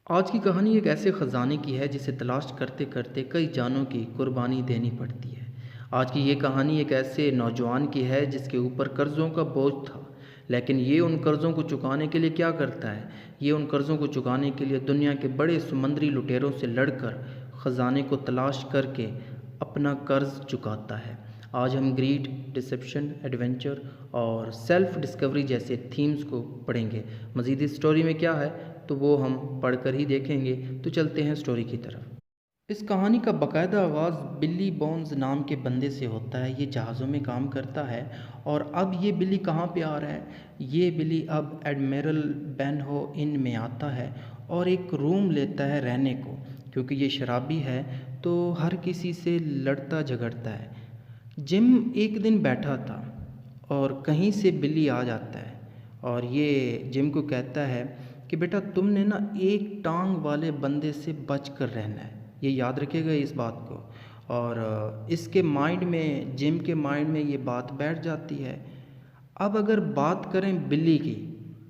आज की कहानी एक ऐसे ख़ज़ाने की है जिसे तलाश करते करते कई जानों की कुर्बानी देनी पड़ती है। आज की ये कहानी एक ऐसे नौजवान की है जिसके ऊपर कर्ज़ों का बोझ था, लेकिन ये उन कर्ज़ों को चुकाने के लिए क्या करता है? ये उन कर्ज़ों को चुकाने के लिए दुनिया के बड़े समुद्री लुटेरों से लड़कर ख़ज़ाने को तलाश करके अपना कर्ज़ चुकाता है। आज हम ग्रीड, डिसेप्शन, एडवेंचर और सेल्फ डिस्कवरी जैसे थीम्स को पढ़ेंगे। मज़ीद इस स्टोरी में क्या है तो वो हम पढ़कर ही देखेंगे। तो चलते हैं स्टोरी की तरफ। इस कहानी का बाकायदा आगाज़ बिल्ली बॉन्स नाम के बंदे से होता है। ये जहाज़ों में काम करता है और अब ये बिल्ली कहाँ पे आ रहा है? ये बिल्ली अब एडमिरल बेनहो इन में आता है और एक रूम लेता है रहने को। क्योंकि ये शराबी है तो हर किसी से लड़ता झगड़ता है। जिम एक दिन बैठा था और कहीं से बिल्ली आ जाता है और ये जिम को कहता है कि बेटा तुमने ना एक टांग वाले बंदे से बच कर रहना है। ये याद रखिएगा इस बात को। और इसके माइंड में, जिम के माइंड में ये बात बैठ जाती है। अब अगर बात करें बिल्ली की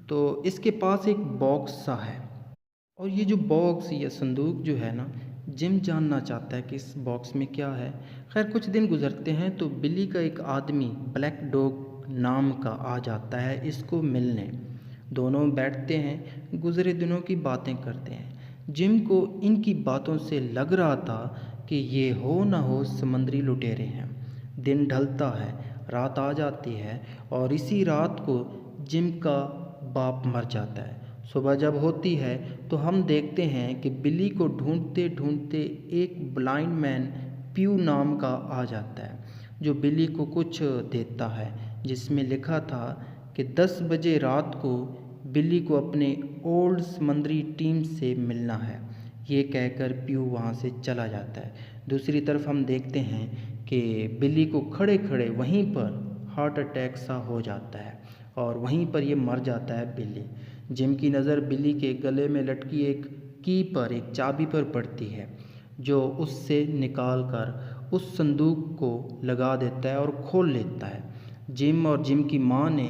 तो इसके पास एक बॉक्स सा है और ये जो बॉक्स या संदूक जो है ना, जिम जानना चाहता है कि इस बॉक्स में क्या है। खैर कुछ दिन गुजरते हैं तो बिल्ली का एक आदमी ब्लैक डॉग नाम का आ जाता है इसको मिलने। दोनों बैठते हैं, गुजरे दिनों की बातें करते हैं। जिम को इनकी बातों से लग रहा था कि ये हो ना हो समुद्री लुटेरे हैं। दिन ढलता है, रात आ जाती है और इसी रात को जिम का बाप मर जाता है। सुबह जब होती है तो हम देखते हैं कि बिल्ली को ढूंढते ढूंढते एक ब्लाइंड मैन प्यू नाम का आ जाता है, जो बिल्ली को कुछ देता है जिसमें लिखा था कि 10 बजे रात को बिल्ली को अपने ओल्ड समुद्री टीम से मिलना है। ये कहकर प्यू वहाँ से चला जाता है। दूसरी तरफ हम देखते हैं कि बिल्ली को खड़े खड़े वहीं पर हार्ट अटैक सा हो जाता है और वहीं पर ये मर जाता है बिल्ली। जिम की नज़र बिल्ली के गले में लटकी एक की पर, एक चाबी पर पड़ती है, जो उससे निकाल कर उस संदूक को लगा देता है और खोल लेता है। जिम और जिम की माँ ने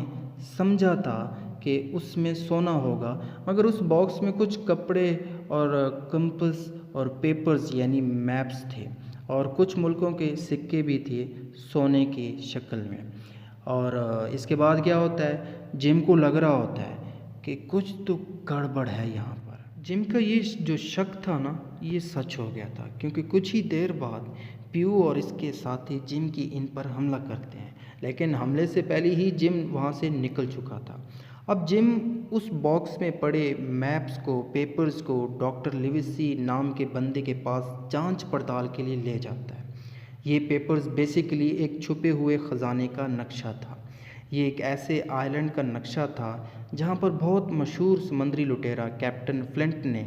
समझा था कि उसमें सोना होगा, मगर उस बॉक्स में कुछ कपड़े और कंपास और पेपर्स यानी मैप्स थे और कुछ मुल्कों के सिक्के भी थे सोने की शक्ल में। और इसके बाद क्या होता है, जिम को लग रहा होता है कि कुछ तो गड़बड़ है यहाँ पर। जिम का ये जो शक था ना, ये सच हो गया था, क्योंकि कुछ ही देर बाद प्यू और इसके साथी जिम की इन पर हमला करते हैं, लेकिन हमले से पहले ही जिम वहाँ से निकल चुका था। अब जिम उस बॉक्स में पड़े मैप्स को, पेपर्स को डॉक्टर लिविसी नाम के बंदे के पास जांच पड़ताल के लिए ले जाता है। ये पेपर्स बेसिकली एक छुपे हुए ख़जाने का नक्शा था। ये एक ऐसे आइलैंड का नक्शा था जहाँ पर बहुत मशहूर समुद्री लुटेरा कैप्टन फ्लिंट ने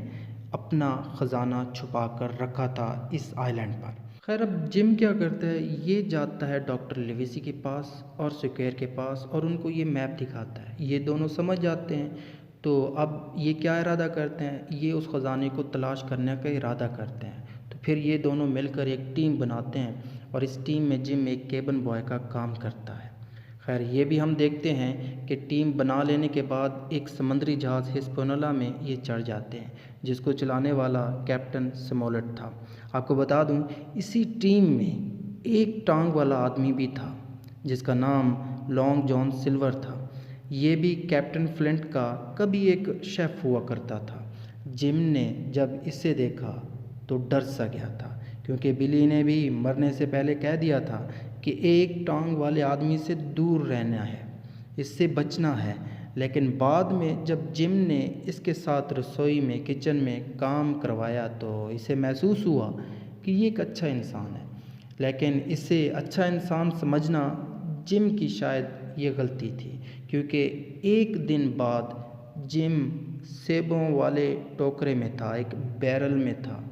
अपना ख़जाना छुपा कर रखा था इस आइलैंड पर। खैर अब जिम क्या करता है, ये जाता है डॉक्टर लिविसी के पास और सिक्वेयर के पास और उनको ये मैप दिखाता है। ये दोनों समझ जाते हैं। तो अब ये क्या इरादा करते हैं, ये उस ख़जाने को तलाश करने का इरादा करते हैं। तो फिर ये दोनों मिलकर एक टीम बनाते हैं और इस टीम में जिम एक केबिन बॉय का काम करता है। खैर ये भी हम देखते हैं कि टीम बना लेने के बाद एक समुद्री जहाज़ हिस्पैनियोला में ये चढ़ जाते हैं, जिसको चलाने वाला कैप्टन स्मोलेट था। आपको बता दूं, इसी टीम में एक टांग वाला आदमी भी था जिसका नाम लॉन्ग जॉन सिल्वर था। ये भी कैप्टन फ्लिंट का कभी एक शेफ़ हुआ करता था। जिम ने जब इसे देखा तो डर सा गया था, क्योंकि बिली ने भी मरने से पहले कह दिया था कि एक टांग वाले आदमी से दूर रहना है, इससे बचना है। लेकिन बाद में जब जिम ने इसके साथ रसोई में, किचन में काम करवाया तो इसे महसूस हुआ कि ये एक अच्छा इंसान है। लेकिन इसे अच्छा इंसान समझना जिम की शायद ये गलती थी, क्योंकि एक दिन बाद जिम सेबों वाले टोकरे में था, एक बैरल में था।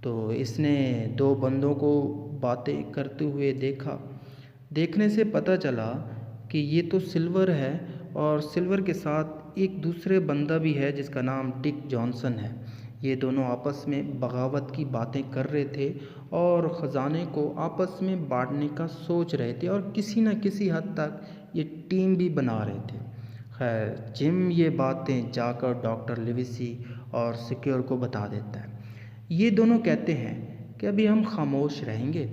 तो इसने दो बंदों को बातें करते हुए देखा। देखने से पता चला कि ये तो सिल्वर है और सिल्वर के साथ एक दूसरे बंदा भी है जिसका नाम डिक जॉनसन है। ये दोनों आपस में बगावत की बातें कर रहे थे और ख़जाने को आपस में बांटने का सोच रहे थे और किसी न किसी हद तक ये टीम भी बना रहे थे। खैर जिम ये बातें जाकर डॉक्टर लिविसी और सिक्योर को बता देता है। ये दोनों कहते हैं कि अभी हम खामोश रहेंगे,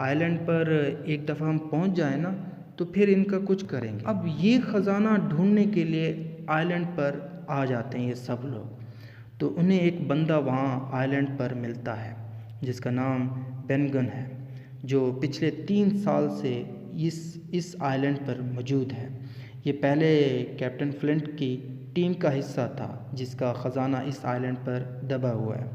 आइलैंड पर एक दफ़ा हम पहुंच जाए ना तो फिर इनका कुछ करेंगे। अब ये ख़जाना ढूंढने के लिए आइलैंड पर आ जाते हैं ये सब लोग। तो उन्हें एक बंदा वहाँ आइलैंड पर मिलता है जिसका नाम बेन गन है, जो पिछले 3 साल से इस आइलैंड पर मौजूद है। ये पहले कैप्टन फ्लिंट की टीम का हिस्सा था जिसका ख़जाना इस आइलैंड पर दबा हुआ है।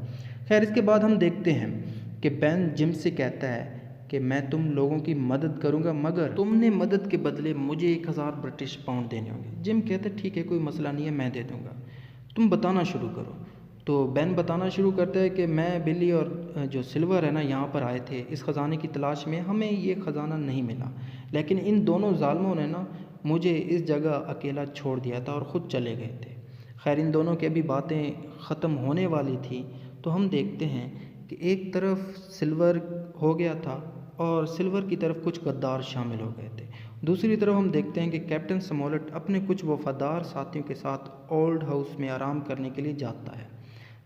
खैर इसके बाद हम देखते हैं कि बेन जिम से कहता है कि मैं तुम लोगों की मदद करूंगा, मगर तुमने मदद के बदले मुझे 1000 ब्रिटिश पाउंड देने होंगे। जिम कहता है ठीक है, कोई मसला नहीं है, मैं दे दूंगा, तुम बताना शुरू करो। तो बेन बताना शुरू करता है कि मैं, बिली और जो सिल्वर है ना यहाँ पर आए थे इस ख़जाने की तलाश में, हमें ये ख़जाना नहीं मिला, लेकिन इन दोनों ज़ालिमों ने ना मुझे इस जगह अकेला छोड़ दिया था और ख़ुद चले गए थे। खैर इन दोनों की अभी बातें ख़त्म होने वाली थी तो हम देखते हैं कि एक तरफ सिल्वर हो गया था और सिल्वर की तरफ कुछ गद्दार शामिल हो गए थे। दूसरी तरफ हम देखते हैं कि कैप्टन स्मोलेट अपने कुछ वफादार साथियों के साथ ओल्ड हाउस में आराम करने के लिए जाता है,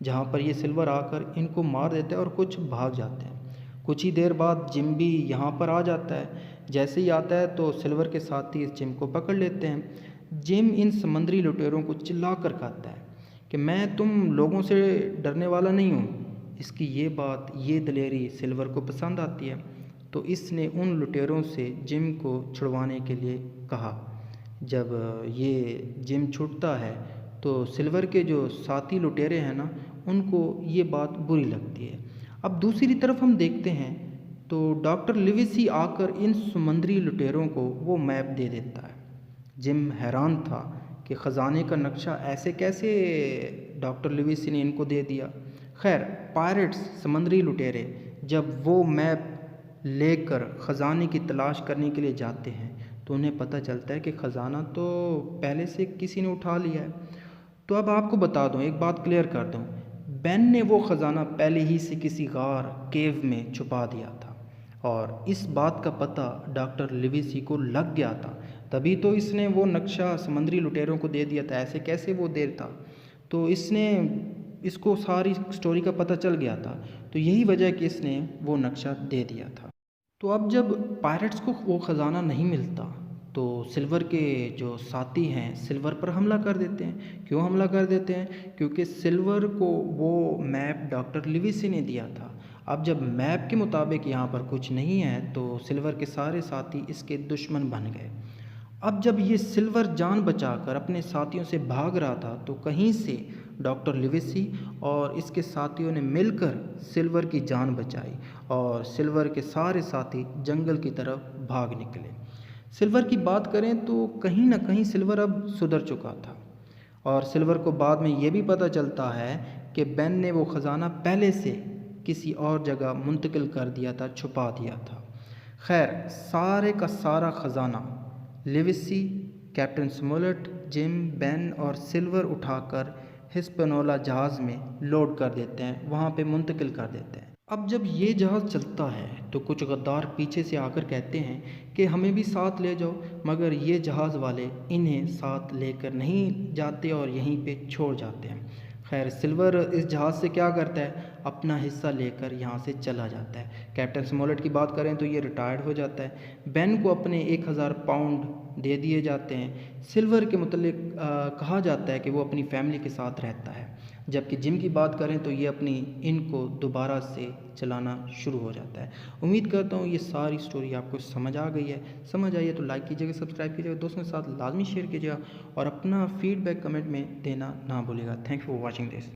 जहाँ पर ये सिल्वर आकर इनको मार देता है और कुछ भाग जाते हैं। कुछ ही देर बाद जिम भी यहाँ पर आ जाता है। जैसे ही आता है तो सिल्वर के साथी इस जिम को पकड़ लेते हैं। जिम इन समंदरी लुटेरों को चिल्ला कर कहता है कि मैं तुम लोगों से डरने वाला नहीं हूँ। इसकी ये बात, ये दिलेरी सिल्वर को पसंद आती है, तो इसने उन लुटेरों से जिम को छुड़वाने के लिए कहा। जब ये जिम छूटता है तो सिल्वर के जो साथी लुटेरे हैं ना, उनको ये बात बुरी लगती है। अब दूसरी तरफ हम देखते हैं तो डॉक्टर लिविसी आकर इन समुद्री लुटेरों को वो मैप दे देता है। जिम हैरान था कि ख़जाने का नक्शा ऐसे कैसे डॉक्टर लिविसी ने इनको दे दिया। खैर पायरेट्स, समुद्री लुटेरे, जब वो मैप लेकर ख़जाने की तलाश करने के लिए जाते हैं तो उन्हें पता चलता है कि ख़जाना तो पहले से किसी ने उठा लिया है। तो अब आपको बता दूं, एक बात क्लियर कर दूं, बेन ने वो ख़जाना पहले ही से किसी गार केव में छुपा दिया था और इस बात का पता डॉक्टर लिविसी को लग गया था, तभी तो इसने वो नक्शा समंदरी लुटेरों को दे दिया था। ऐसे कैसे वो देर था, तो इसको सारी स्टोरी का पता चल गया था, तो यही वजह कि इसने वो नक्शा दे दिया था। तो अब जब पायरेट्स को वो ख़जाना नहीं मिलता तो सिल्वर के जो साथी हैं सिल्वर पर हमला कर देते हैं। क्यों हमला कर देते हैं? क्योंकि सिल्वर को वो मैप डॉक्टर लिविसी ने दिया था। अब जब मैप के मुताबिक यहाँ पर कुछ नहीं है तो सिल्वर के सारे साथी इसके दुश्मन बन गए। अब जब ये सिल्वर जान बचाकर अपने साथियों से भाग रहा था तो कहीं से डॉक्टर लिविसी और इसके साथियों ने मिलकर सिल्वर की जान बचाई और सिल्वर के सारे साथी जंगल की तरफ भाग निकले। सिल्वर की बात करें तो कहीं ना कहीं सिल्वर अब सुधर चुका था और सिल्वर को बाद में ये भी पता चलता है कि बेन ने वो ख़जाना पहले से किसी और जगह मुंतकिल कर दिया था, छुपा दिया था। खैर सारे का सारा ख़जाना लिविसी, कैप्टन स्मोलेट, जिम, बेन और सिल्वर उठाकर हिस्पैनोला जहाज़ में लोड कर देते हैं, वहाँ पे मुंतकिल कर देते हैं। अब जब ये जहाज़ चलता है तो कुछ गद्दार पीछे से आकर कहते हैं कि हमें भी साथ ले जाओ, मगर ये जहाज़ वाले इन्हें साथ लेकर नहीं जाते और यहीं पे छोड़ जाते हैं। खैर सिल्वर इस जहाज़ से क्या करता है, अपना हिस्सा लेकर यहाँ से चला जाता है। कैप्टन स्मोलेट की बात करें तो ये रिटायर्ड हो जाता है। बेन को अपने 1000 पाउंड दे दिए जाते हैं। सिल्वर के मुतल्लिक कहा जाता है कि वो अपनी फैमिली के साथ रहता है, जबकि जिम की बात करें तो ये अपनी इनको दोबारा से चलाना शुरू हो जाता है। उम्मीद करता हूँ ये सारी स्टोरी आपको समझ आ गई है। समझ आई है तो लाइक कीजिएगा, सब्सक्राइब कीजिएगा, दोस्तों के साथ लाजमी शेयर कीजिएगा और अपना फीडबैक कमेंट में देना ना भूलिएगा। Thank you for watching this.